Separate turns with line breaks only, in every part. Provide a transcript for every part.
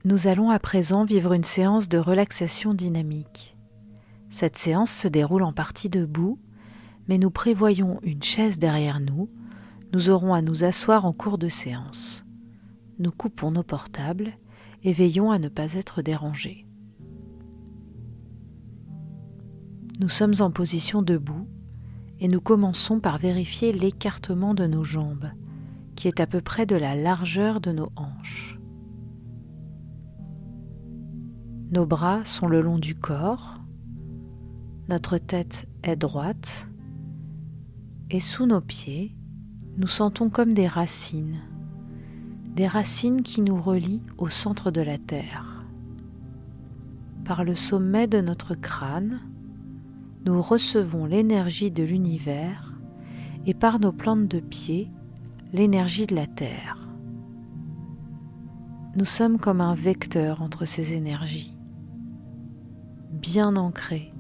Nous allons à présent vivre une séance de relaxation dynamique. Cette séance se déroule en partie debout, mais nous prévoyons une chaise derrière nous. Nous aurons à nous asseoir en cours de séance. Nous coupons nos portables et veillons à ne pas être dérangés. Nous sommes en position debout et nous commençons par vérifier l'écartement de nos jambes, qui est à peu près de la largeur de nos hanches. Nos bras sont le long du corps, notre tête est droite et sous nos pieds, nous sentons comme des racines qui nous relient au centre de la Terre. Par le sommet de notre crâne, nous recevons l'énergie de l'univers et par nos plantes de pied, l'énergie de la Terre. Nous sommes comme un vecteur entre ces énergies, bien ancrés,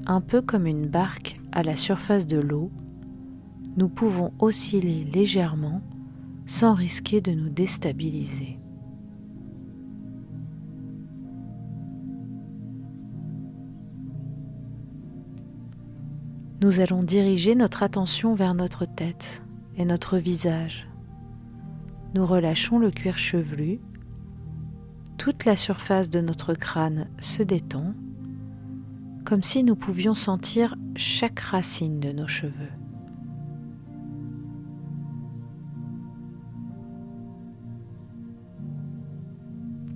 un peu comme une barque à la surface de l'eau. Nous pouvons osciller légèrement sans risquer de nous déstabiliser. Nous allons diriger notre attention vers notre tête et notre visage. Nous relâchons le cuir chevelu. Toute la surface de notre crâne se détend, comme si nous pouvions sentir chaque racine de nos cheveux.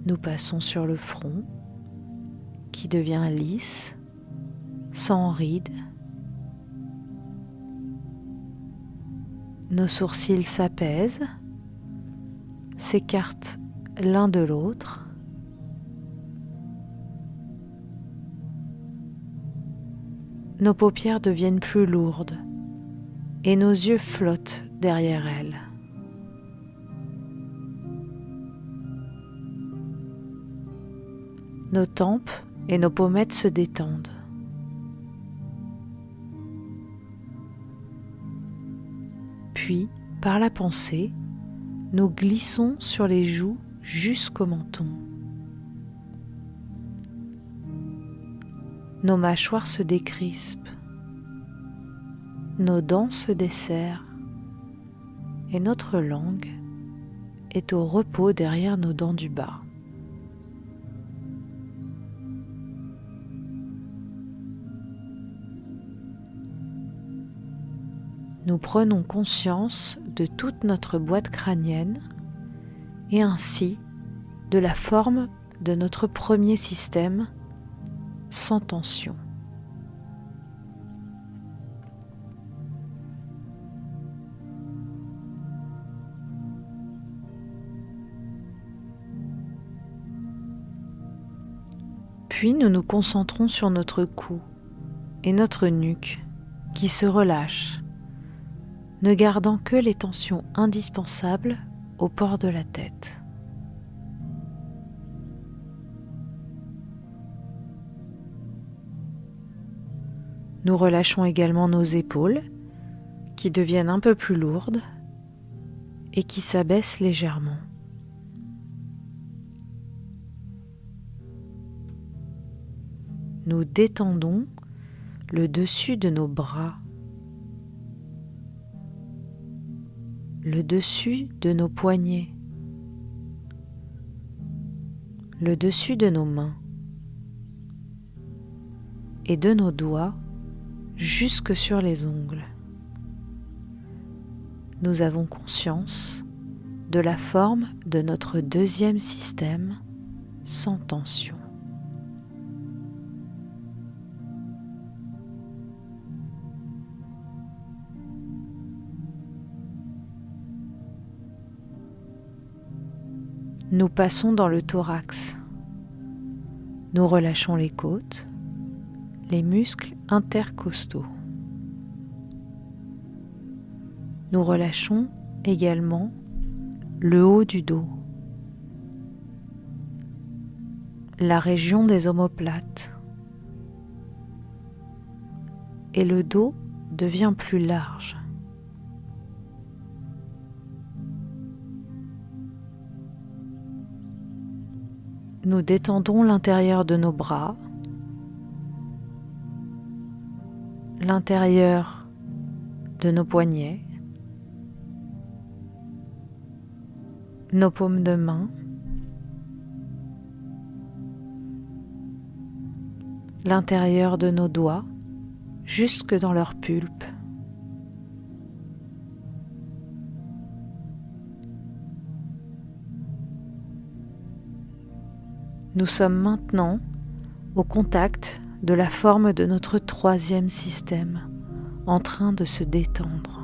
Nous passons sur le front, qui devient lisse, sans rides. Nos sourcils s'apaisent, s'écartent l'un de l'autre. Nos paupières deviennent plus lourdes et nos yeux flottent derrière elles. Nos tempes et nos pommettes se détendent. Puis, par la pensée, nous glissons sur les joues jusqu'au menton. Nos mâchoires se décrispent, nos dents se desserrent et notre langue est au repos derrière nos dents du bas. Nous prenons conscience de toute notre boîte crânienne et ainsi de la forme de notre premier système sans tension. Puis nous nous concentrons sur notre cou et notre nuque qui se relâchent, ne gardant que les tensions indispensables au port de la tête. Nous relâchons également nos épaules qui deviennent un peu plus lourdes et qui s'abaissent légèrement. Nous détendons le dessus de nos bras, le dessus de nos poignets, le dessus de nos mains et de nos doigts jusque sur les ongles. Nous avons conscience de la forme de notre deuxième système sans tension. Nous passons dans le thorax. Nous relâchons les côtes, les muscles intercostaux. Nous relâchons également le haut du dos, la région des omoplates, et le dos devient plus large. nous détendons l'intérieur de nos bras, l'intérieur de nos poignets, nos paumes de main, l'intérieur de nos doigts, jusque dans leur pulpe. Nous sommes maintenant au contact de la forme de notre troisième système, en train de se détendre.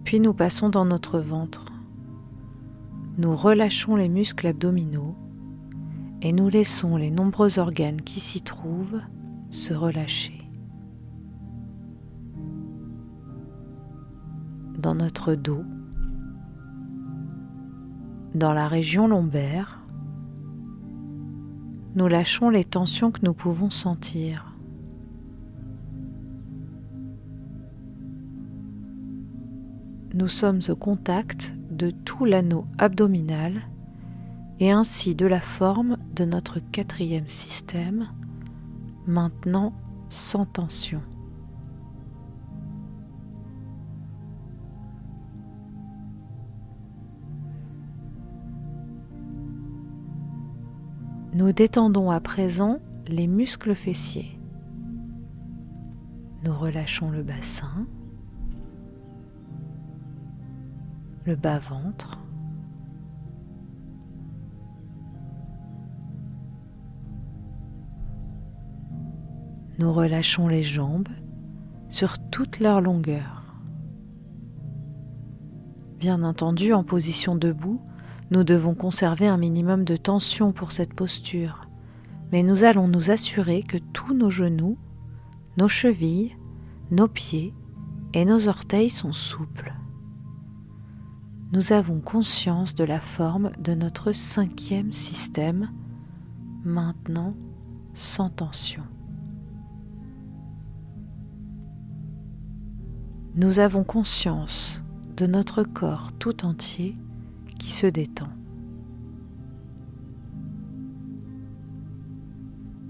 Puis nous passons dans notre ventre. Nous relâchons les muscles abdominaux et nous laissons les nombreux organes qui s'y trouvent se relâcher. Dans notre dos, dans la région lombaire, nous lâchons les tensions que nous pouvons sentir. Nous sommes au contact de tout l'anneau abdominal et ainsi de la forme de notre quatrième système, maintenant sans tension. Nous détendons à présent les muscles fessiers. Nous relâchons le bassin, le bas-ventre, nous relâchons les jambes sur toute leur longueur. Bien entendu, en position debout, nous devons conserver un minimum de tension pour cette posture, mais nous allons nous assurer que tous nos genoux, nos chevilles, nos pieds et nos orteils sont souples. Nous avons conscience de la forme de notre cinquième système, maintenant sans tension. Nous avons conscience de notre corps tout entier qui se détend.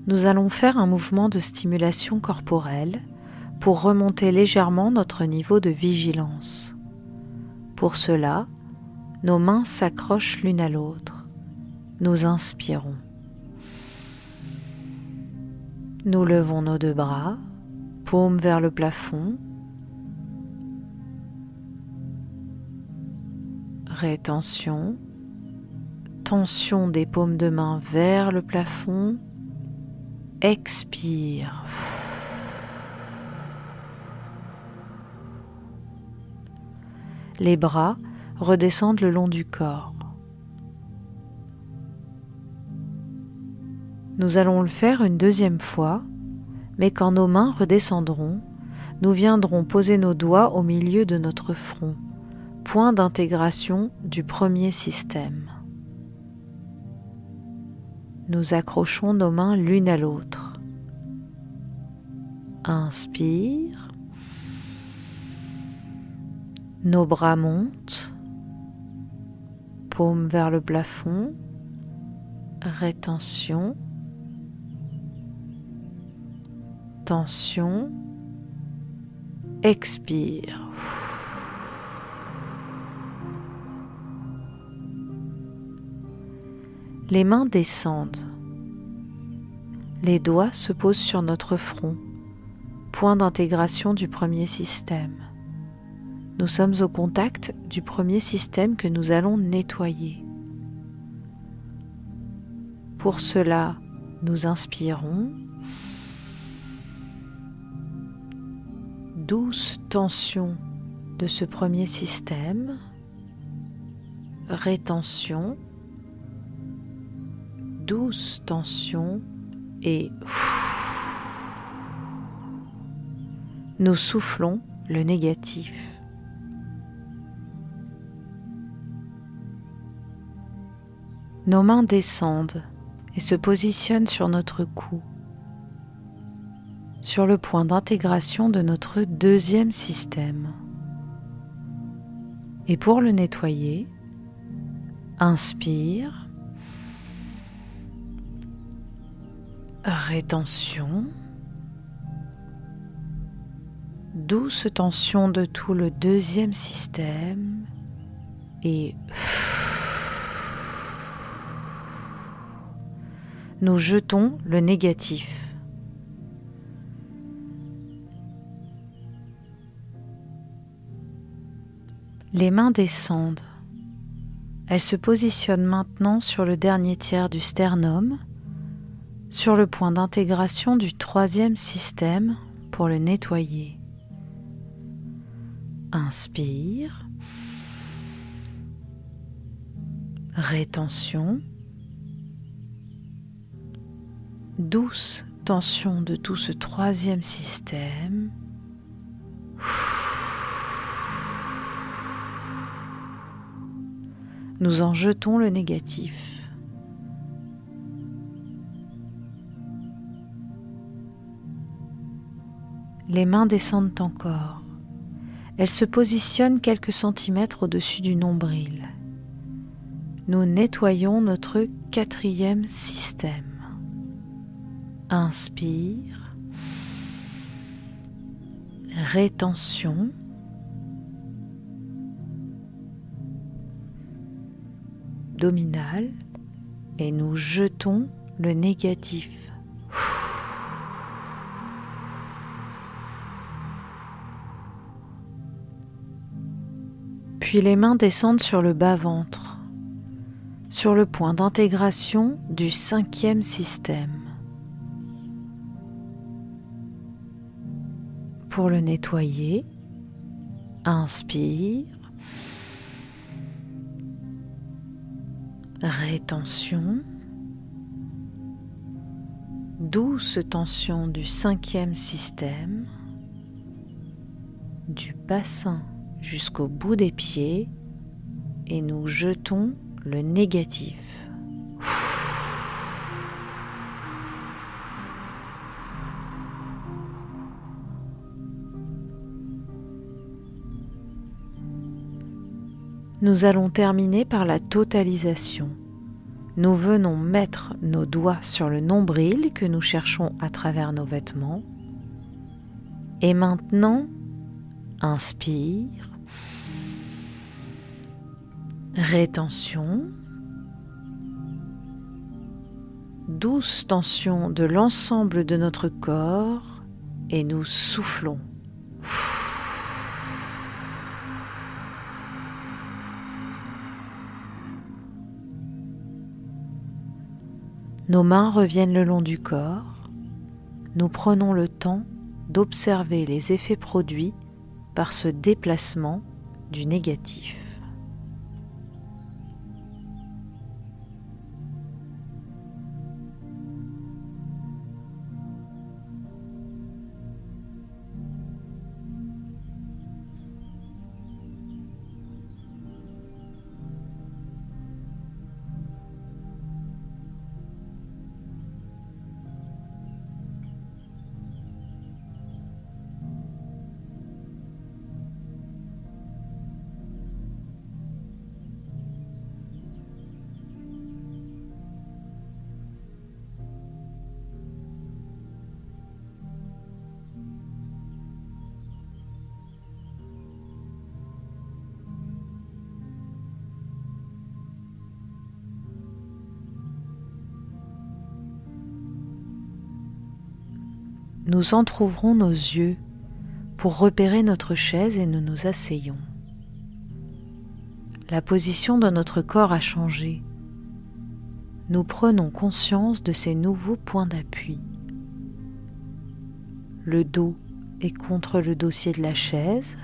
Nous allons faire un mouvement de stimulation corporelle pour remonter légèrement notre niveau de vigilance. Pour cela, nos mains s'accrochent l'une à l'autre. Nous inspirons. Nous levons nos deux bras, paumes vers le plafond. Rétention, tension des paumes de main vers le plafond, expire. Les bras redescendent le long du corps. Nous allons le faire une deuxième fois, mais quand nos mains redescendront, nous viendrons poser nos doigts au milieu de notre front, point d'intégration du premier système. Nous accrochons nos mains l'une à l'autre. Inspire. Nos bras montent, paumes vers le plafond, rétention, tension, expire. Les mains descendent. Les doigts se posent sur notre front, point d'intégration du premier système. Nous sommes au contact du premier système que nous allons nettoyer. Pour cela, nous inspirons. Douce tension de ce premier système. Rétention. Douce tension et nous soufflons le négatif. Nos mains descendent et se positionnent sur notre cou, sur le point d'intégration de notre deuxième système. Et pour le nettoyer, inspire, rétention, douce tension de tout le deuxième système et nous jetons le négatif. Les mains descendent. Elles se positionnent maintenant sur le dernier tiers du sternum, sur le point d'intégration du troisième système pour le nettoyer. Inspire, rétention, douce tension de tout ce troisième système. Nous en jetons le négatif. Les mains descendent encore. Elles se positionnent quelques centimètres au-dessus du nombril. Nous nettoyons notre quatrième système. Inspire, rétention, abdominale et nous jetons le négatif. Puis les mains descendent sur le bas-ventre, sur le point d'intégration du cinquième système. Pour le nettoyer, inspire, rétention, douce tension du cinquième système, du bassin jusqu'au bout des pieds et nous jetons le négatif. Nous allons terminer par la totalisation. Nous venons mettre nos doigts sur le nombril que nous cherchons à travers nos vêtements. Et maintenant, inspire, rétention, douce tension de l'ensemble de notre corps et nous soufflons. Nos mains reviennent le long du corps. Nous prenons le temps d'observer les effets produits par ce déplacement du négatif. Nous entr'ouvrons nos yeux pour repérer notre chaise et nous nous asseyons. La position de notre corps a changé. Nous prenons conscience de ces nouveaux points d'appui. Le dos est contre le dossier de la chaise.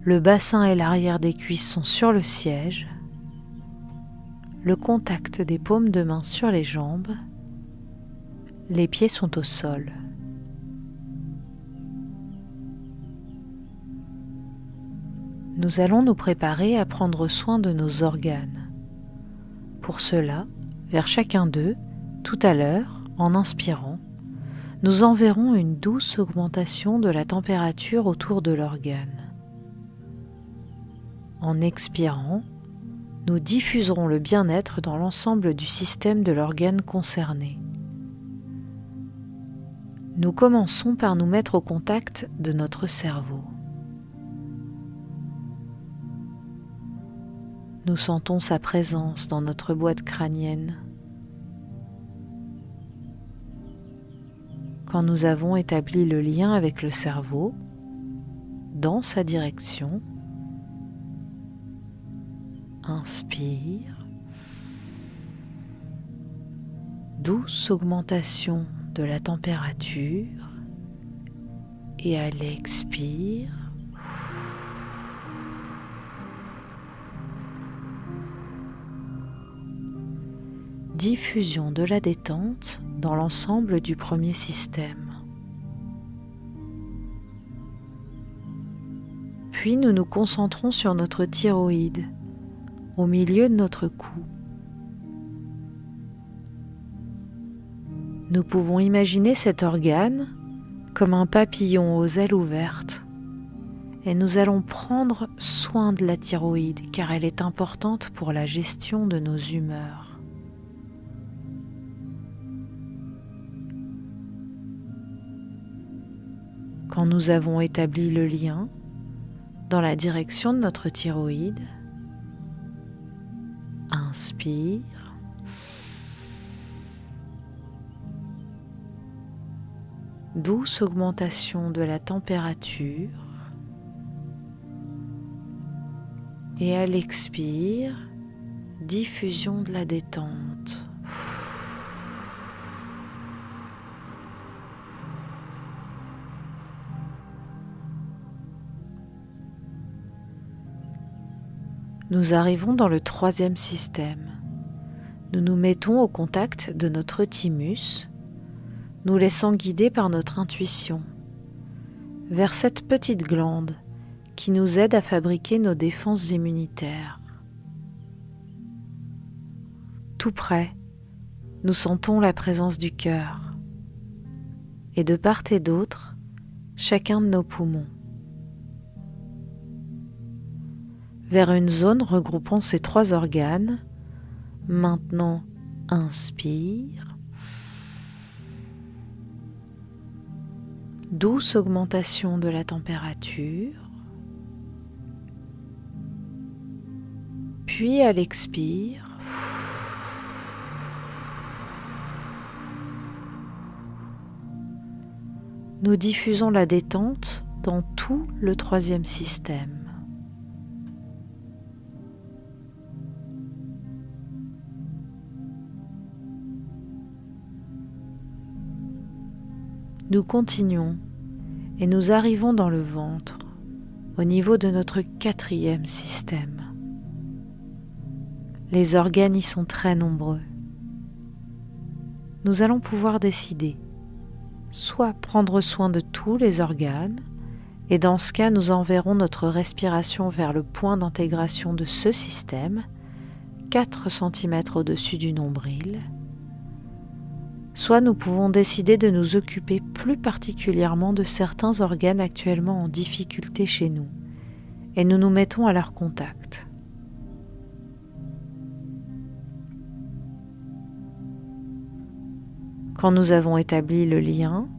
Le bassin et l'arrière des cuisses sont sur le siège. Le contact des paumes de main sur les jambes. Les pieds sont au sol. Nous allons nous préparer à prendre soin de nos organes. Pour cela, vers chacun d'eux, tout à l'heure, en inspirant, nous enverrons une douce augmentation de la température autour de l'organe. En expirant, nous diffuserons le bien-être dans l'ensemble du système de l'organe concerné. Nous commençons par nous mettre au contact de notre cerveau. Nous sentons sa présence dans notre boîte crânienne. Quand nous avons établi le lien avec le cerveau, dans sa direction, inspire, douce augmentation de la température et à l'expire, diffusion de la détente dans l'ensemble du premier système. Puis nous nous concentrons sur notre thyroïde, au milieu de notre cou. Nous pouvons imaginer cet organe comme un papillon aux ailes ouvertes et nous allons prendre soin de la thyroïde car elle est importante pour la gestion de nos humeurs. Quand nous avons établi le lien dans la direction de notre thyroïde, inspire. Douce augmentation de la température et à l'expire, diffusion de la détente. Nous arrivons dans le troisième système. Nous nous mettons au contact de notre thymus, nous laissant guider par notre intuition vers cette petite glande qui nous aide à fabriquer nos défenses immunitaires. Tout près, nous sentons la présence du cœur et de part et d'autre, chacun de nos poumons. Vers une zone regroupant ces trois organes, maintenant inspire. Douce augmentation de la température, puis à l'expire, nous diffusons la détente dans tout le troisième système. Nous continuons et nous arrivons dans le ventre, au niveau de notre quatrième système. Les organes y sont très nombreux. Nous allons pouvoir décider, soit prendre soin de tous les organes, et dans ce cas nous enverrons notre respiration vers le point d'intégration de ce système, 4 cm au-dessus du nombril, soit nous pouvons décider de nous occuper plus particulièrement de certains organes actuellement en difficulté chez nous, et nous nous mettons à leur contact. Quand nous avons établi le lien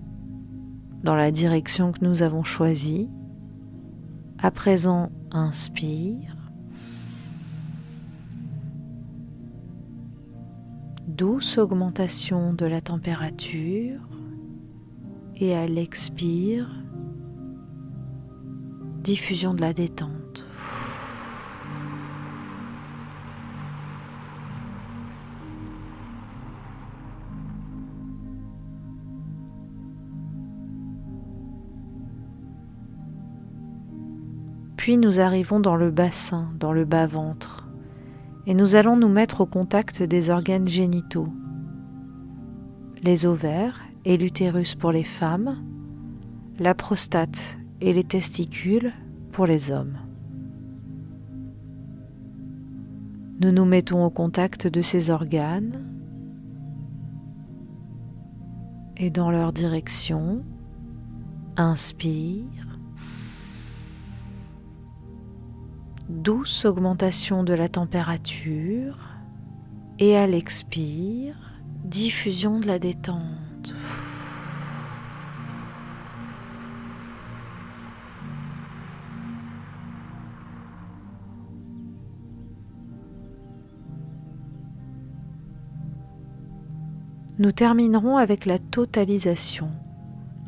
dans la direction que nous avons choisie, à présent inspire. Douce augmentation de la température et à l'expire, diffusion de la détente. Puis nous arrivons dans le bassin, dans le bas-ventre, et nous allons nous mettre au contact des organes génitaux, les ovaires et l'utérus pour les femmes, la prostate et les testicules pour les hommes. Nous nous mettons au contact de ces organes et dans leur direction, inspire. douce augmentation de la température et à l'expire, diffusion de la détente. Nous terminerons avec la totalisation,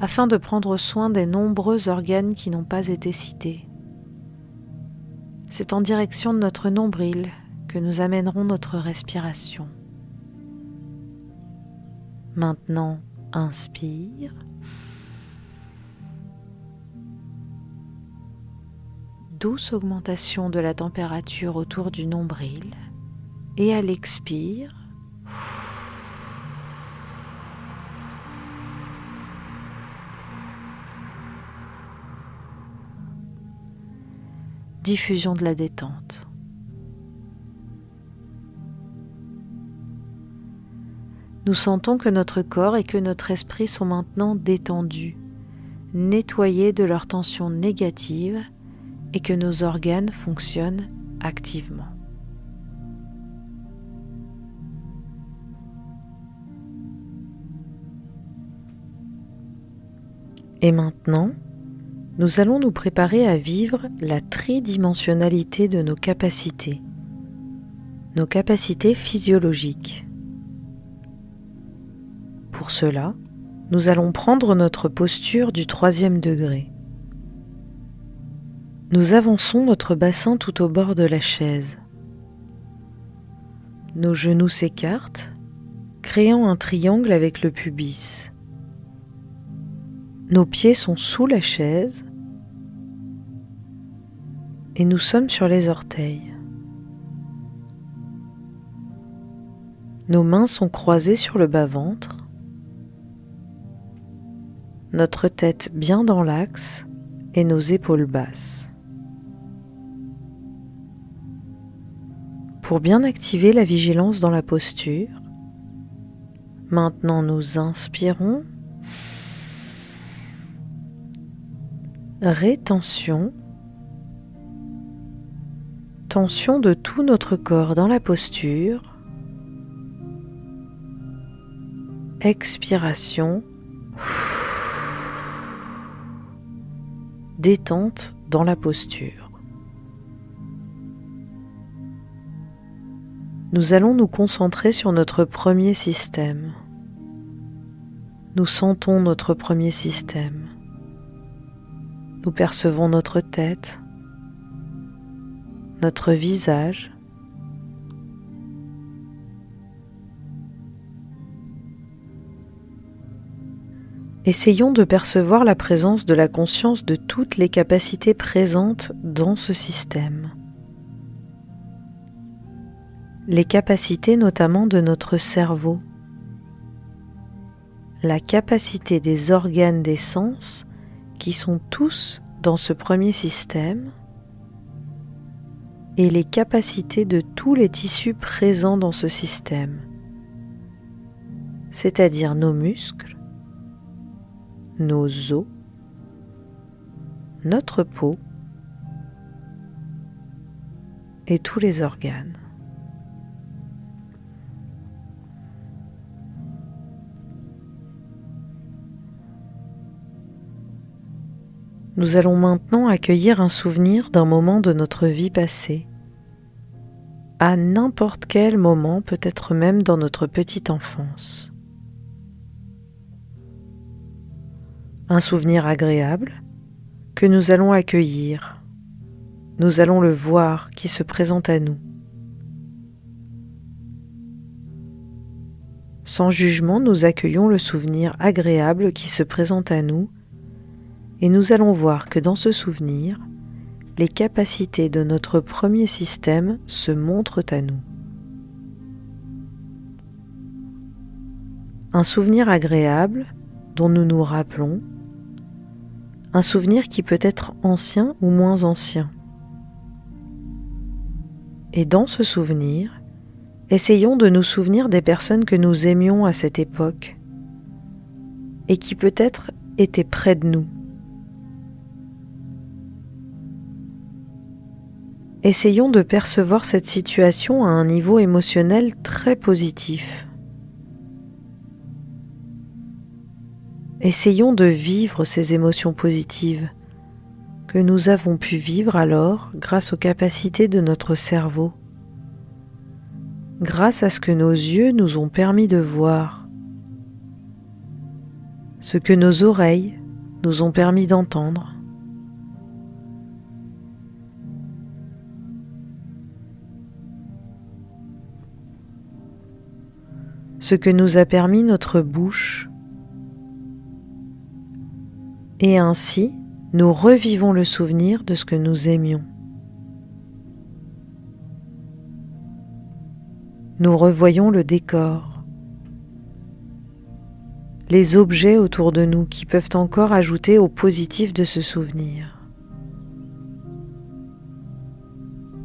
afin de prendre soin des nombreux organes qui n'ont pas été cités. C'est en direction de notre nombril que nous amènerons notre respiration. Maintenant, inspire. Douce augmentation de la température autour du nombril. Et à l'expire, diffusion de la détente. Nous sentons que notre corps et que notre esprit sont maintenant détendus, nettoyés de leurs tensions négatives et que nos organes fonctionnent activement. Et maintenant, nous allons nous préparer à vivre la tridimensionnalité de nos capacités physiologiques. Pour cela, nous allons prendre notre posture du 3e degré. Nous avançons notre bassin tout au bord de la chaise. Nos genoux s'écartent, créant un triangle avec le pubis. Nos pieds sont sous la chaise et nous sommes sur les orteils. Nos mains sont croisées sur le bas-ventre, notre tête bien dans l'axe et nos épaules basses. Pour bien activer la vigilance dans la posture, maintenant nous inspirons, rétention, tension de tout notre corps dans la posture, expiration, détente dans la posture. Nous allons nous concentrer sur notre premier système. Nous sentons notre premier système. Nous percevons notre tête, notre visage, essayons de percevoir la présence de la conscience de toutes les capacités présentes dans ce système. Les capacités notamment de notre cerveau, la capacité des organes des sens qui sont tous dans ce premier système et les capacités de tous les tissus présents dans ce système, c'est-à-dire nos muscles, nos os, notre peau et tous les organes. Nous allons maintenant accueillir un souvenir d'un moment de notre vie passée, à n'importe quel moment, peut-être même dans notre petite enfance. Un souvenir agréable que nous allons accueillir. Nous allons le voir qui se présente à nous. Sans jugement, nous accueillons le souvenir agréable qui se présente à nous et nous allons voir que dans ce souvenir, les capacités de notre premier système se montrent à nous. Un souvenir agréable dont nous nous rappelons, un souvenir qui peut être ancien ou moins ancien. Et dans ce souvenir, essayons de nous souvenir des personnes que nous aimions à cette époque et qui peut-être étaient près de nous. Essayons de percevoir cette situation à un niveau émotionnel très positif. Essayons de vivre ces émotions positives que nous avons pu vivre alors grâce aux capacités de notre cerveau, grâce à ce que nos yeux nous ont permis de voir, ce que nos oreilles nous ont permis d'entendre. Ce que nous a permis notre bouche, et ainsi nous revivons le souvenir de ce que nous aimions. Nous revoyons le décor, les objets autour de nous qui peuvent encore ajouter au positif de ce souvenir.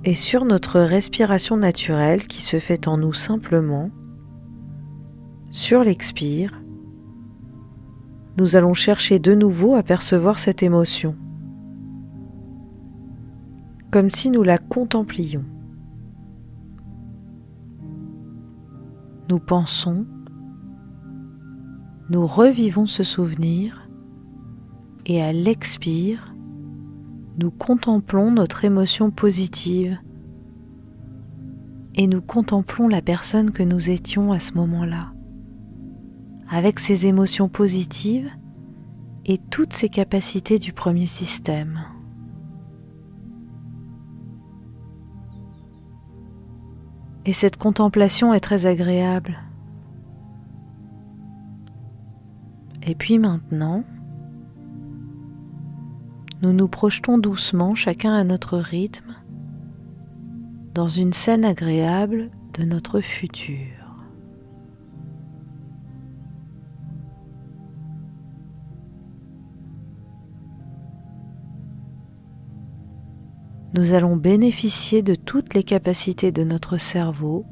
Et sur notre respiration naturelle qui se fait en nous simplement, sur l'expire, nous allons chercher de nouveau à percevoir cette émotion, comme si nous la contemplions. Nous pensons, nous revivons ce souvenir et à l'expire, nous contemplons notre émotion positive et nous contemplons la personne que nous étions à ce moment-là, avec ses émotions positives et toutes ses capacités du premier système. Et cette contemplation est très agréable. Et puis maintenant, nous nous projetons doucement, chacun à notre rythme, dans une scène agréable de notre futur. Nous allons bénéficier de toutes les capacités de notre cerveau,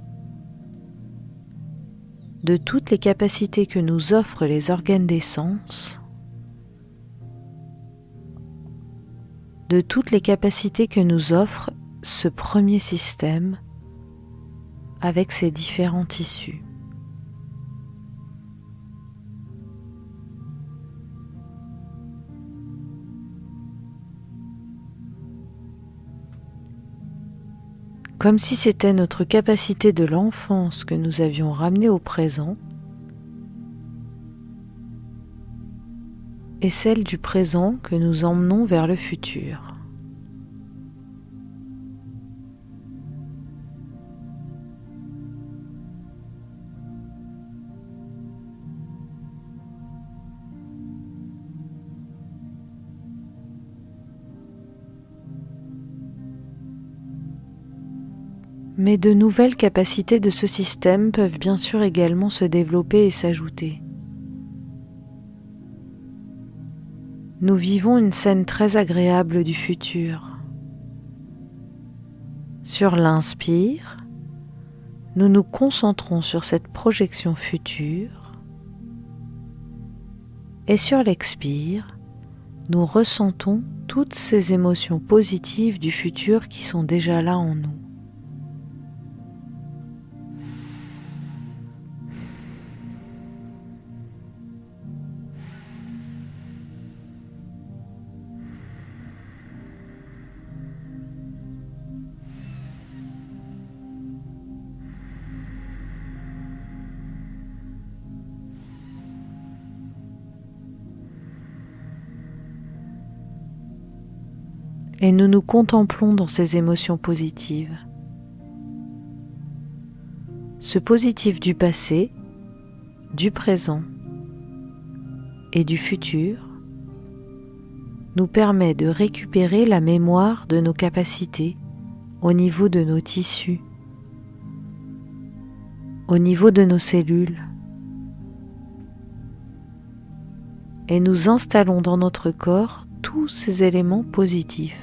de toutes les capacités que nous offrent les organes des sens, de toutes les capacités que nous offre ce premier système avec ses différents tissus. Comme si c'était notre capacité de l'enfance que nous avions ramenée au présent et celle du présent que nous emmenons vers le futur. Mais de nouvelles capacités de ce système peuvent bien sûr également se développer et s'ajouter. Nous vivons une scène très agréable du futur. Sur l'inspire, nous nous concentrons sur cette projection future et sur l'expire, nous ressentons toutes ces émotions positives du futur qui sont déjà là en nous. Et nous nous contemplons dans ces émotions positives. Ce positif du passé, du présent et du futur nous permet de récupérer la mémoire de nos capacités au niveau de nos tissus, au niveau de nos cellules. Et nous installons dans notre corps tous ces éléments positifs.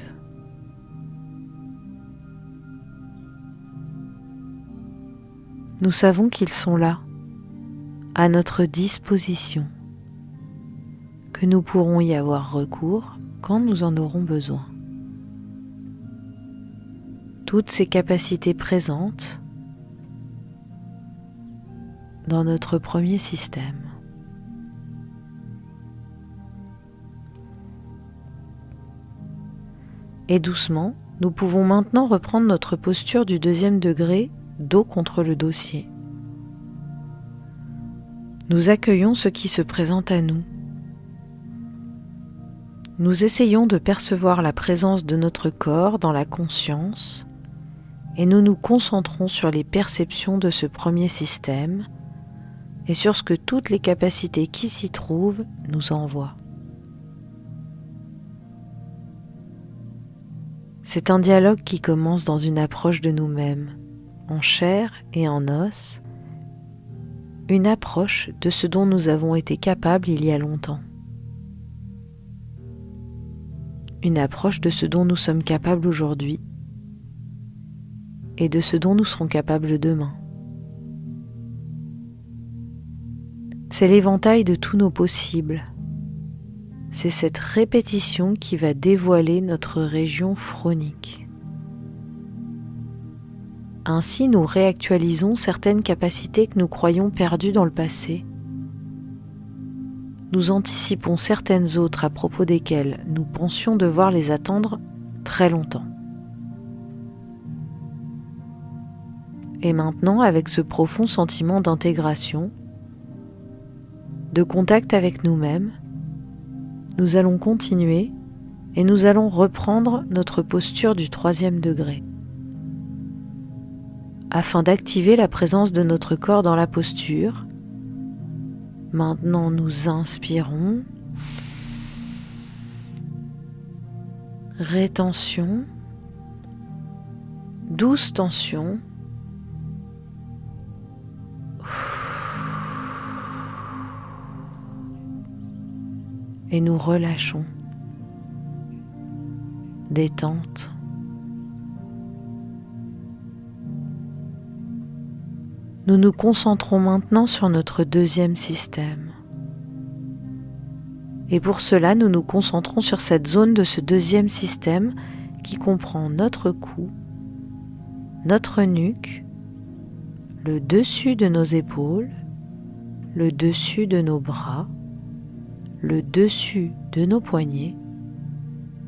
Nous savons qu'ils sont là, à notre disposition, que nous pourrons y avoir recours quand nous en aurons besoin. toutes ces capacités présentes dans notre premier système. Et doucement, nous pouvons maintenant reprendre notre posture du deuxième degré, dos contre le dossier. Nous accueillons ce qui se présente à nous. Nous essayons de percevoir la présence de notre corps dans la conscience et nous nous concentrons sur les perceptions de ce premier système et sur ce que toutes les capacités qui s'y trouvent nous envoient. C'est un dialogue qui commence dans une approche de nous-mêmes, en chair et en os, une approche de ce dont nous avons été capables il y a longtemps. Une approche de ce dont nous sommes capables aujourd'hui et de ce dont nous serons capables demain. C'est l'éventail de tous nos possibles. C'est cette répétition qui va dévoiler notre région phronique. Ainsi, nous réactualisons certaines capacités que nous croyons perdues dans le passé. Nous anticipons certaines autres à propos desquelles nous pensions devoir les attendre très longtemps. Et maintenant, avec ce profond sentiment d'intégration, de contact avec nous-mêmes, nous allons continuer et nous allons reprendre notre posture du troisième degré. Afin d'activer la présence de notre corps dans la posture, maintenant nous inspirons, rétention, douce tension, et nous relâchons. Détente. Nous nous concentrons maintenant sur notre deuxième système. Et pour cela, nous nous concentrons sur cette zone de ce deuxième système qui comprend notre cou, notre nuque, le dessus de nos épaules, le dessus de nos bras, le dessus de nos poignets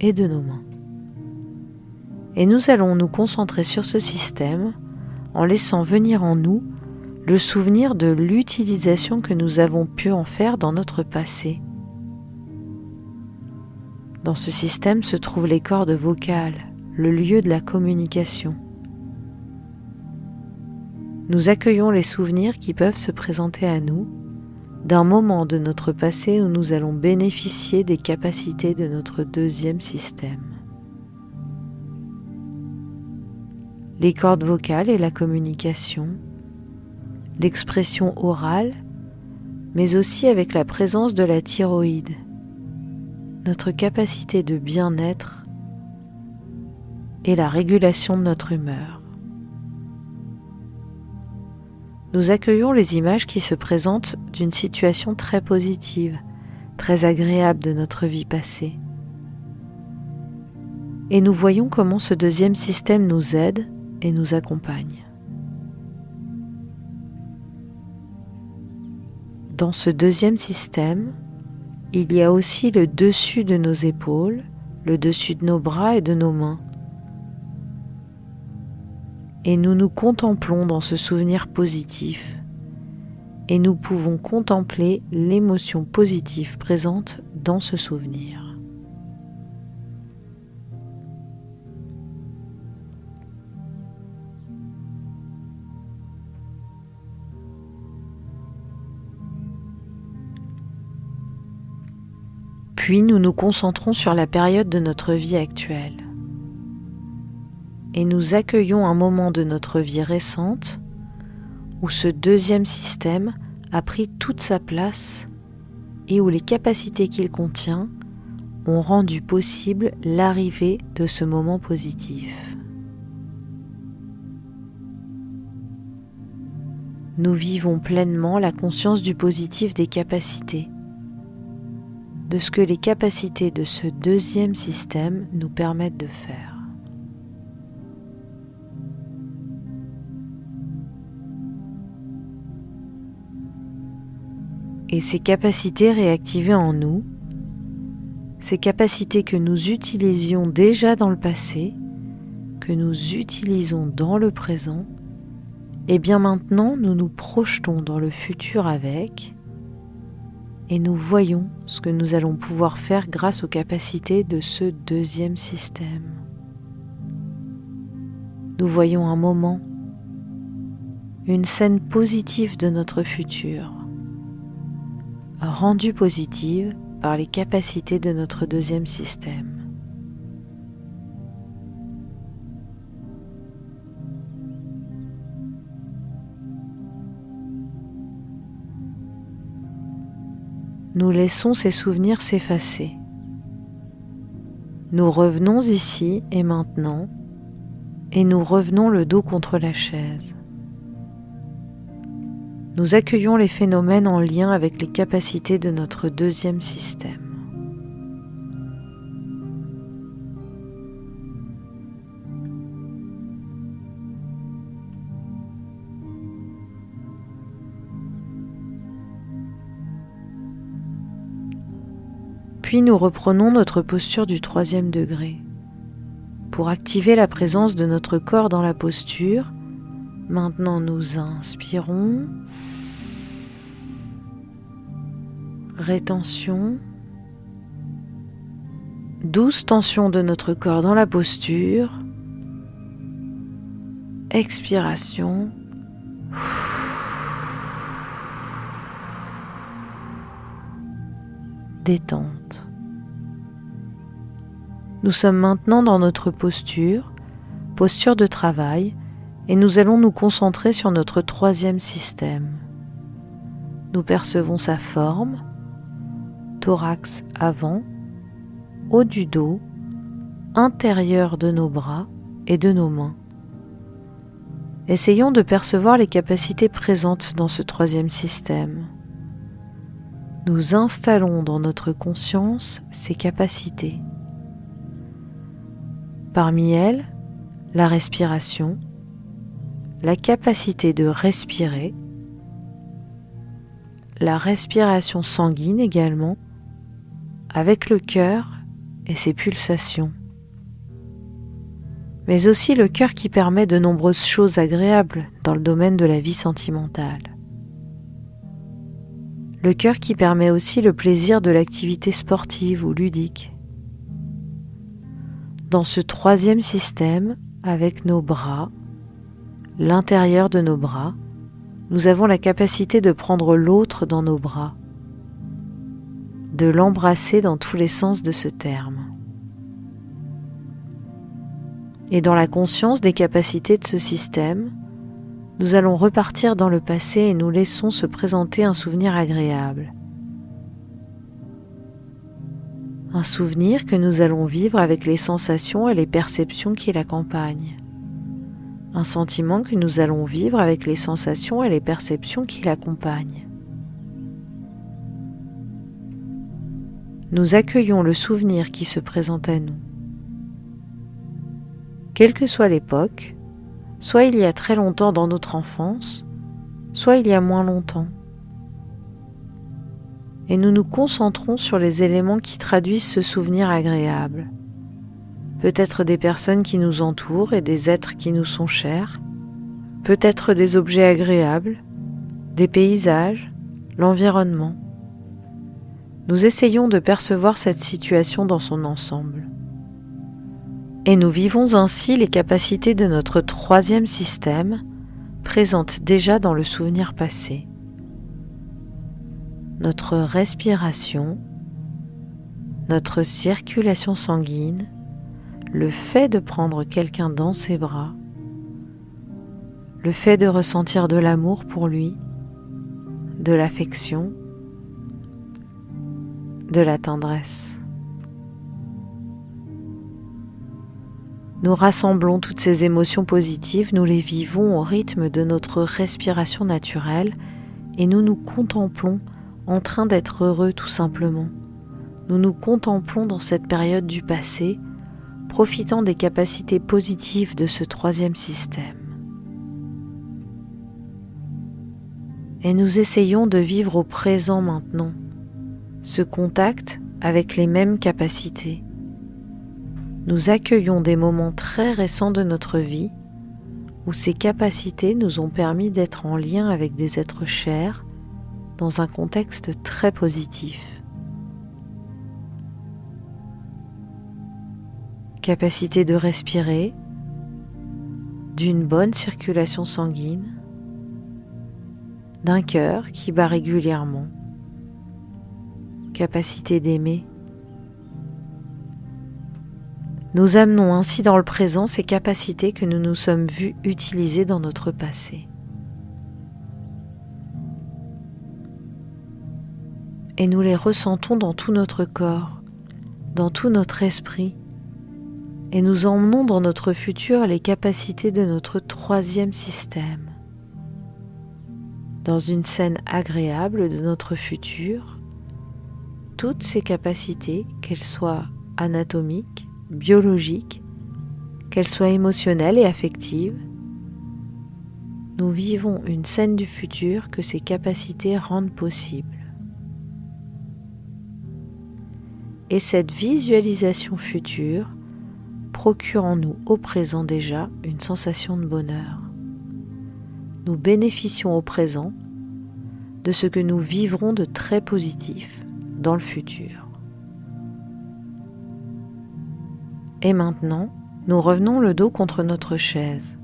et de nos mains. Et nous allons nous concentrer sur ce système en laissant venir en nous le souvenir de l'utilisation que nous avons pu en faire dans notre passé. Dans ce système se trouvent les cordes vocales, le lieu de la communication. Nous accueillons les souvenirs qui peuvent se présenter à nous d'un moment de notre passé où nous allons bénéficier des capacités de notre deuxième système. Les cordes vocales et la communication, l'expression orale, mais aussi avec la présence de la thyroïde, notre capacité de bien-être et la régulation de notre humeur. Nous accueillons les images qui se présentent d'une situation très positive, très agréable de notre vie passée. Et nous voyons comment ce deuxième système nous aide et nous accompagne. Dans ce deuxième système, il y a aussi le dessus de nos épaules, le dessus de nos bras et de nos mains. Et nous nous contemplons dans ce souvenir positif et nous pouvons contempler l'émotion positive présente dans ce souvenir. Puis nous nous concentrons sur la période de notre vie actuelle. Et nous accueillons un moment de notre vie récente où ce deuxième système a pris toute sa place et où les capacités qu'il contient ont rendu possible l'arrivée de ce moment positif. Nous vivons pleinement la conscience du positif des capacités, de ce que les capacités de ce deuxième système nous permettent de faire. et ces capacités réactivées en nous, ces capacités que nous utilisions déjà dans le passé, que nous utilisons dans le présent, et bien maintenant nous nous projetons dans le futur avec, et nous voyons ce que nous allons pouvoir faire grâce aux capacités de ce deuxième système. Nous voyons un moment, une scène positive de notre futur, rendue positive par les capacités de notre deuxième système. Nous laissons ces souvenirs s'effacer. Nous revenons ici et maintenant, et nous revenons le dos contre la chaise. Nous accueillons les phénomènes en lien avec les capacités de notre deuxième système. Puis nous reprenons notre posture du 3e degré. Pour activer la présence de notre corps dans la posture, maintenant nous inspirons, rétention, douce tension de notre corps dans la posture, expiration, détente. Nous sommes maintenant dans notre posture de travail, et nous allons nous concentrer sur notre 3e système. Nous percevons sa forme, thorax avant, haut du dos, intérieur de nos bras et de nos mains. Essayons de percevoir les capacités présentes dans ce 3e système. Nous installons dans notre conscience ces capacités. Parmi elles, la respiration, la capacité de respirer, la respiration sanguine également, avec le cœur et ses pulsations, mais aussi le cœur qui permet de nombreuses choses agréables dans le domaine de la vie sentimentale. Le cœur qui permet aussi le plaisir de l'activité sportive ou ludique. Dans ce 3e système, avec nos bras, l'intérieur de nos bras, nous avons la capacité de prendre l'autre dans nos bras, de l'embrasser dans tous les sens de ce terme. Et dans la conscience des capacités de ce système, nous allons repartir dans le passé et nous laissons se présenter un souvenir agréable. Un souvenir que nous allons vivre avec les sensations et les perceptions qui l'accompagnent. Un sentiment que nous allons vivre avec les sensations et les perceptions qui l'accompagnent. Nous accueillons le souvenir qui se présente à nous. Quelle que soit l'époque, soit il y a très longtemps dans notre enfance, soit il y a moins longtemps. Et nous nous concentrons sur les éléments qui traduisent ce souvenir agréable. Peut-être des personnes qui nous entourent et des êtres qui nous sont chers, peut-être des objets agréables, des paysages, l'environnement. Nous essayons de percevoir cette situation dans son ensemble. Et nous vivons ainsi les capacités de notre 3e système, présentes déjà dans le souvenir passé. Notre respiration, notre circulation sanguine, le fait de prendre quelqu'un dans ses bras, le fait de ressentir de l'amour pour lui, de l'affection, de la tendresse. Nous rassemblons toutes ces émotions positives, nous les vivons au rythme de notre respiration naturelle et nous nous contemplons en train d'être heureux tout simplement. Nous nous contemplons dans cette période du passé, profitant des capacités positives de ce 3e système. Et nous essayons de vivre au présent maintenant, ce contact avec les mêmes capacités. Nous accueillons des moments très récents de notre vie où ces capacités nous ont permis d'être en lien avec des êtres chers dans un contexte très positif. Capacité de respirer, d'une bonne circulation sanguine, d'un cœur qui bat régulièrement, capacité d'aimer. Nous amenons ainsi dans le présent ces capacités que nous nous sommes vus utiliser dans notre passé. Et nous les ressentons dans tout notre corps, dans tout notre esprit, et nous emmenons dans notre futur les capacités de notre troisième système. Dans une scène agréable de notre futur, toutes ces capacités, qu'elles soient anatomiques, biologiques, qu'elles soient émotionnelles et affectives, nous vivons une scène du futur que ces capacités rendent possible. Et cette visualisation future procure en nous au présent déjà une sensation de bonheur. Nous bénéficions au présent de ce que nous vivrons de très positif dans le futur. Et maintenant, nous revenons le dos contre notre chaise.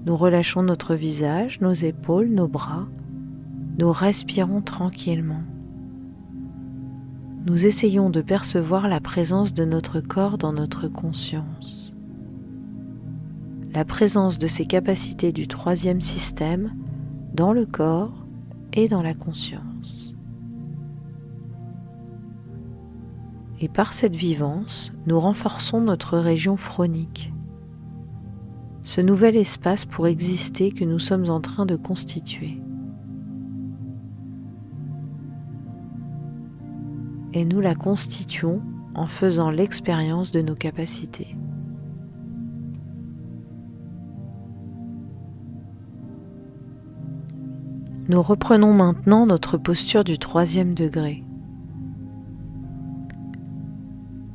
Nous relâchons notre visage, nos épaules, nos bras. Nous respirons tranquillement. Nous essayons de percevoir la présence de notre corps dans notre conscience. La présence de ces capacités du troisième système dans le corps et dans la conscience. Et par cette vivance, nous renforçons notre région phronique, ce nouvel espace pour exister que nous sommes en train de constituer. Et nous la constituons en faisant l'expérience de nos capacités. Nous reprenons maintenant notre posture du troisième degré.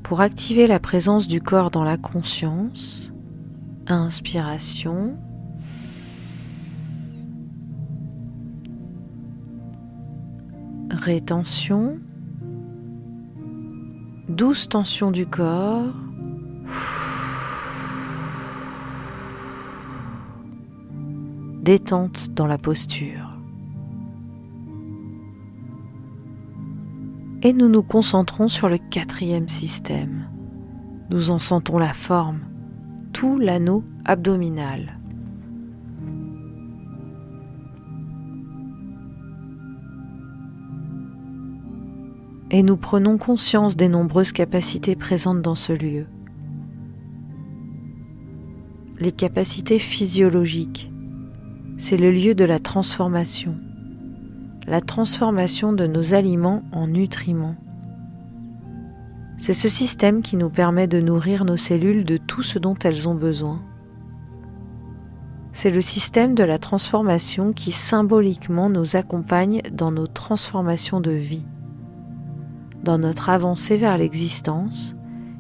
Pour activer la présence du corps dans la conscience, inspiration, rétention, douce tension du corps, détente dans la posture. Et nous nous concentrons sur le quatrième système. Nous en sentons la forme, tout l'anneau abdominal. Et nous prenons conscience des nombreuses capacités présentes dans ce lieu. Les capacités physiologiques, c'est le lieu de la transformation de nos aliments en nutriments. C'est ce système qui nous permet de nourrir nos cellules de tout ce dont elles ont besoin. C'est le système de la transformation qui symboliquement nous accompagne dans nos transformations de vie, dans notre avancée vers l'existence,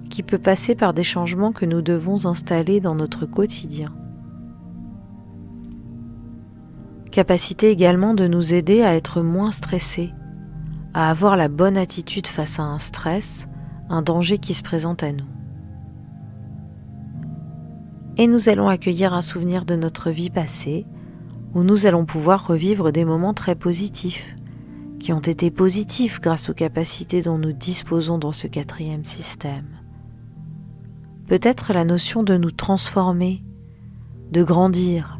qui peut passer par des changements que nous devons installer dans notre quotidien. Capacité également de nous aider à être moins stressés, à avoir la bonne attitude face à un stress, un danger qui se présente à nous. Et nous allons accueillir un souvenir de notre vie passée, où nous allons pouvoir revivre des moments très positifs, qui ont été positifs grâce aux capacités dont nous disposons dans ce quatrième système. Peut-être la notion de nous transformer, de grandir,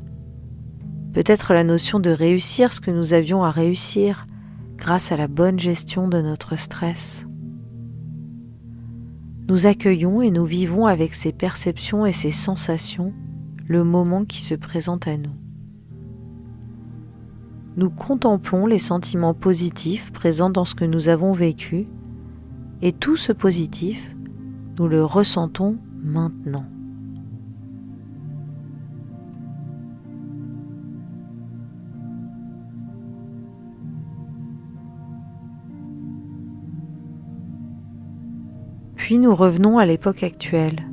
peut-être la notion de réussir ce que nous avions à réussir grâce à la bonne gestion de notre stress. Nous accueillons et nous vivons avec ces perceptions et ces sensations le moment qui se présente à nous. Nous contemplons les sentiments positifs présents dans ce que nous avons vécu et tout ce positif, nous le ressentons maintenant. Puis nous revenons à l'époque actuelle.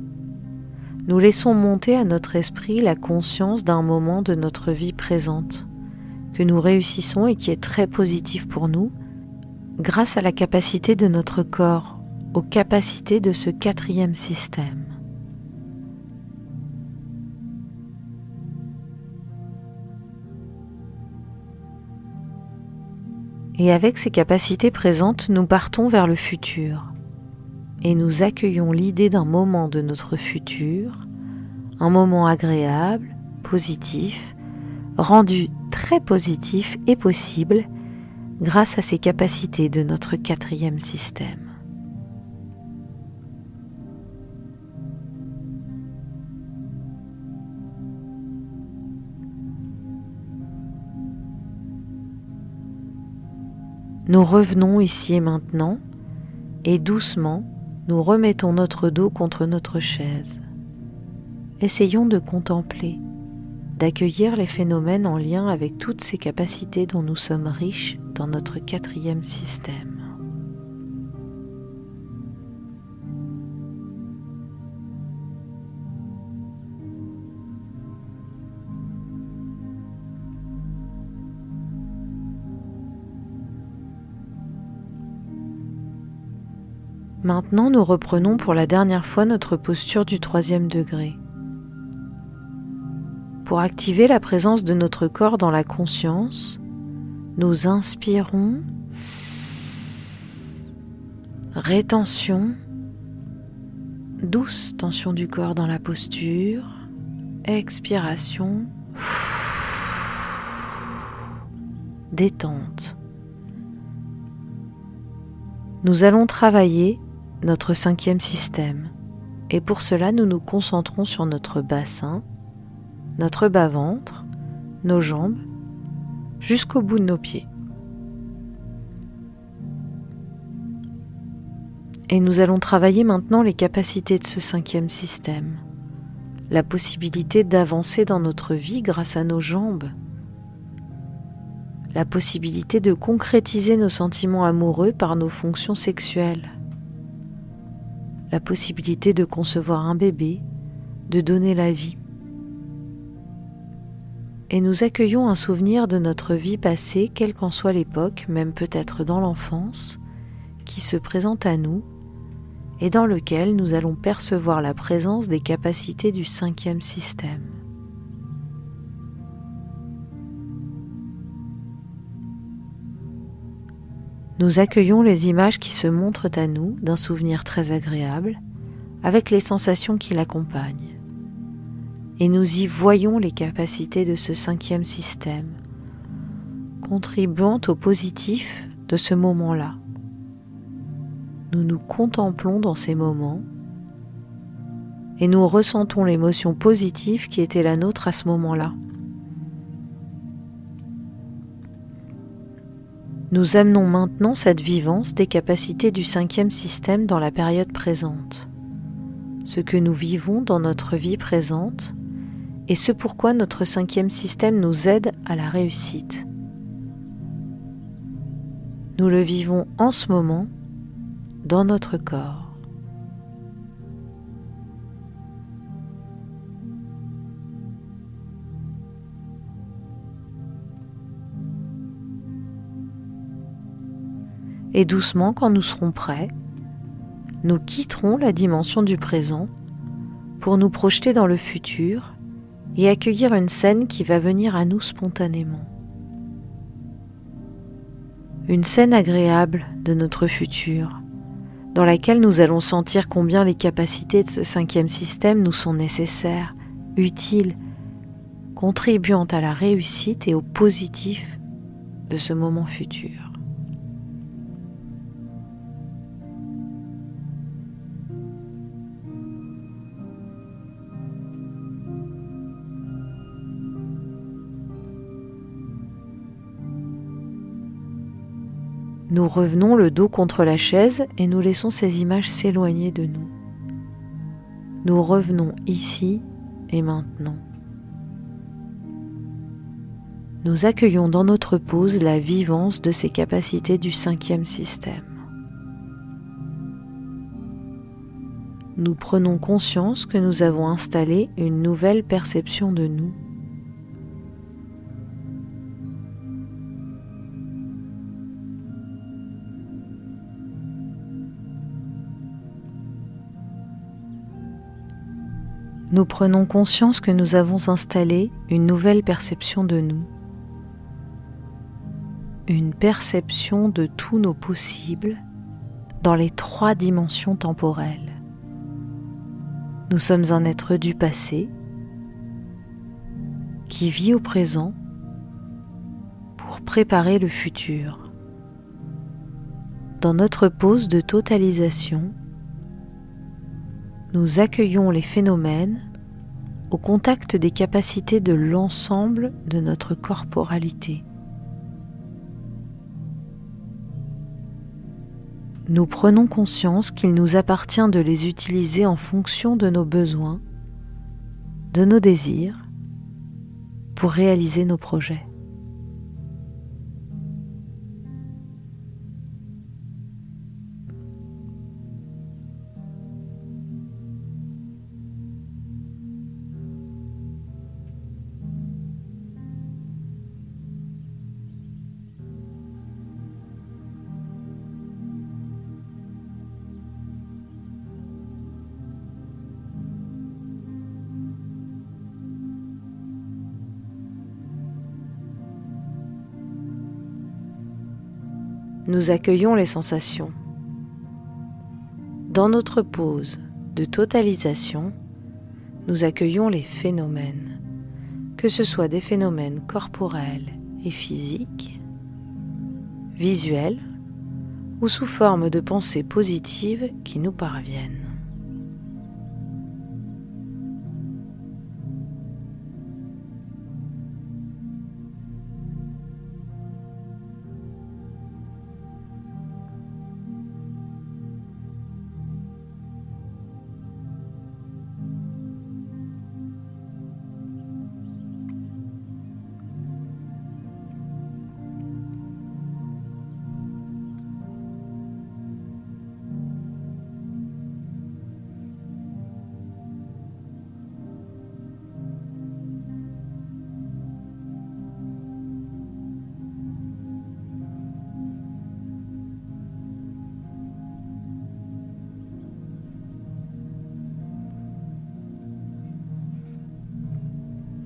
Nous laissons monter à notre esprit la conscience d'un moment de notre vie présente, que nous réussissons et qui est très positif pour nous, grâce à la capacité de notre corps, aux capacités de ce quatrième système. Et avec ces capacités présentes, nous partons vers le futur et nous accueillons l'idée d'un moment de notre futur, un moment agréable, positif, rendu très positif et possible grâce à ces capacités de notre quatrième système. Nous revenons ici et maintenant et doucement, nous remettons notre dos contre notre chaise. Essayons de contempler, d'accueillir les phénomènes en lien avec toutes ces capacités dont nous sommes riches dans notre quatrième système. Maintenant, nous reprenons pour la dernière fois notre posture du 3e degré. Pour activer la présence de notre corps dans la conscience, nous inspirons, rétention, douce tension du corps dans la posture, expiration, détente. Nous allons travailler notre 5e système et pour cela nous nous concentrons sur notre bassin, notre bas-ventre, nos jambes, jusqu'au bout de nos pieds. Et nous allons travailler maintenant les capacités de ce 5e système, la possibilité d'avancer dans notre vie grâce à nos jambes, la possibilité de concrétiser nos sentiments amoureux par nos fonctions sexuelles, la possibilité de concevoir un bébé, de donner la vie. Et nous accueillons un souvenir de notre vie passée, quelle qu'en soit l'époque, même peut-être dans l'enfance, qui se présente à nous et dans lequel nous allons percevoir la présence des capacités du 5e système. Nous accueillons les images qui se montrent à nous d'un souvenir très agréable, avec les sensations qui l'accompagnent. Et nous y voyons les capacités de ce 5e système, contribuant au positif de ce moment-là. Nous nous contemplons dans ces moments et nous ressentons l'émotion positive qui était la nôtre à ce moment-là. Nous amenons maintenant cette vivance des capacités du 5e système dans la période présente, ce que nous vivons dans notre vie présente et ce pourquoi notre 5e système nous aide à la réussite. Nous le vivons en ce moment dans notre corps. Et doucement, quand nous serons prêts, nous quitterons la dimension du présent pour nous projeter dans le futur et accueillir une scène qui va venir à nous spontanément. Une scène agréable de notre futur, dans laquelle nous allons sentir combien les capacités de ce 5e système nous sont nécessaires, utiles, contribuant à la réussite et au positif de ce moment futur. Nous revenons le dos contre la chaise et nous laissons ces images s'éloigner de nous. Nous revenons ici et maintenant. Nous accueillons dans notre pause la vivance de ces capacités du 5e système. nous prenons conscience que nous avons installé une nouvelle perception de nous. Nous prenons conscience que nous avons installé une nouvelle perception de nous. Une perception de tous nos possibles dans les 3 dimensions temporelles. Nous sommes un être du passé qui vit au présent pour préparer le futur. Dans notre pause de totalisation, nous accueillons les phénomènes au contact des capacités de l'ensemble de notre corporalité. Nous prenons conscience qu'il nous appartient de les utiliser en fonction de nos besoins, de nos désirs, pour réaliser nos projets. Nous accueillons les sensations. Dans notre pause de totalisation, nous accueillons les phénomènes, que ce soit des phénomènes corporels et physiques, visuels ou sous forme de pensées positives qui nous parviennent.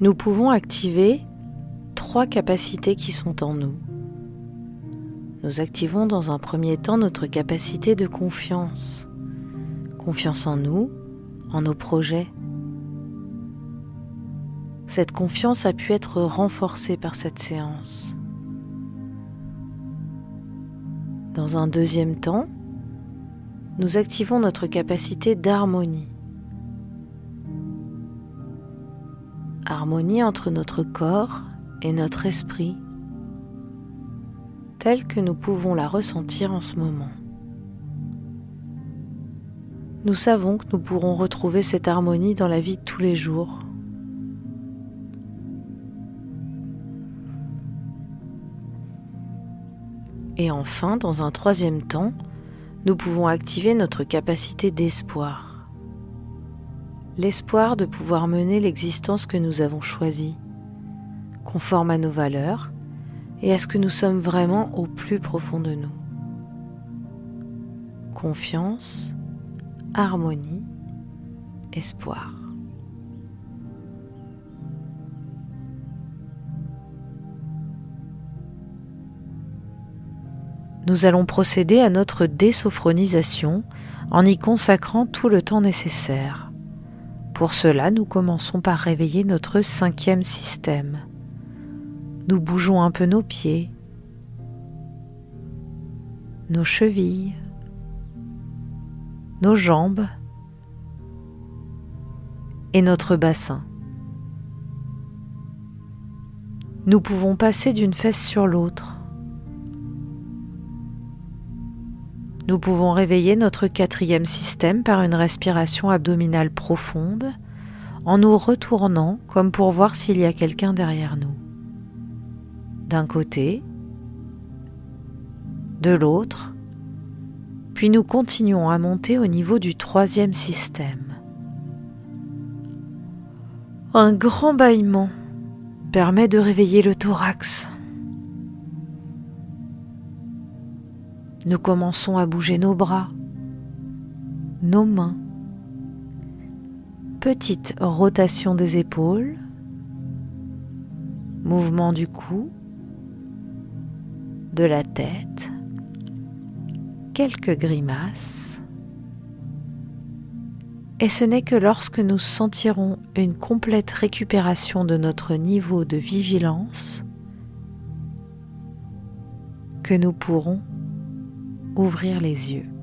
Nous pouvons activer 3 capacités qui sont en nous. Nous activons dans un premier temps notre capacité de confiance. Confiance en nous, en nos projets. Cette confiance a pu être renforcée par cette séance. Dans un deuxième temps, nous activons notre capacité d'harmonie. Harmonie entre notre corps et notre esprit, telle que nous pouvons la ressentir en ce moment. Nous savons que nous pourrons retrouver cette harmonie dans la vie de tous les jours. Et enfin, dans un troisième temps, nous pouvons activer notre capacité d'espoir. L'espoir de pouvoir mener l'existence que nous avons choisie, conforme à nos valeurs et à ce que nous sommes vraiment au plus profond de nous. Confiance, harmonie, espoir. Nous allons procéder à notre désophronisation en y consacrant tout le temps nécessaire. Pour cela, nous commençons par réveiller notre 5e système. Nous bougeons un peu nos pieds, nos chevilles, nos jambes et notre bassin. Nous pouvons passer d'une fesse sur l'autre. Nous pouvons réveiller notre 4e système par une respiration abdominale profonde en nous retournant comme pour voir s'il y a quelqu'un derrière nous. D'un côté, de l'autre Puis nous continuons à monter au niveau du troisième système. Un grand bâillement permet de réveiller le thorax. Nous commençons à bouger nos bras, nos mains. Petite rotation des épaules, mouvement du cou, de la tête, quelques grimaces. Et ce n'est que lorsque nous sentirons une complète récupération de notre niveau de vigilance que nous pourrons ouvrir les yeux.